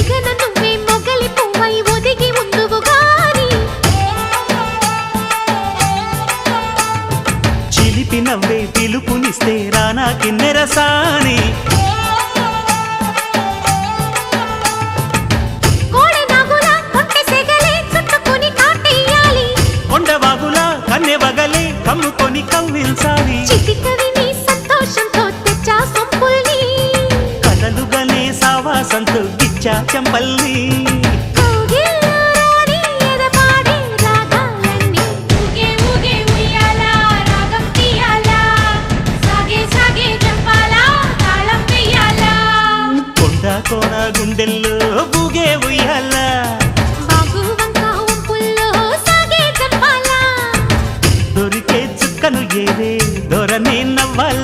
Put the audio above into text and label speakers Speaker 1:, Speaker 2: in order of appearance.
Speaker 1: సిగన నువ్వే మొగలి పువ్వై ఒదిగి ఉందువు గాని
Speaker 2: చిలిపి నవ్వే పిలుపునిస్తే రానా కిన్నెరసాని
Speaker 1: కోడెనాగులా కొంటె సెగలే చుట్టుకొని కాటేయాలి
Speaker 2: కొండవాగులా కన్నెవగలే కమ్ముకొని కవ్వించాలి
Speaker 1: చిటికవి నీ సంతోషంతో తెచ్చా సొంపుల్ని
Speaker 2: కలలుగనే సావాసంతో గిచ్చా చెంపల్ని
Speaker 1: కౌగిల్లో రాణి ఎదపాడే రాగాలన్నీ ఊగే ఊగే ఉయ్యాలా రాగం తీయాలా సాగే సాగే జంపాలా తాళం వేయాలా
Speaker 2: కొండ కోన గుండెల్లో బూగే ఉయ్యాల
Speaker 1: బాగు వంక ఉంపుల్లో సాగే జంపాలా
Speaker 2: దొరికే చుక్కను ఏరే దొరనే నవ్వాల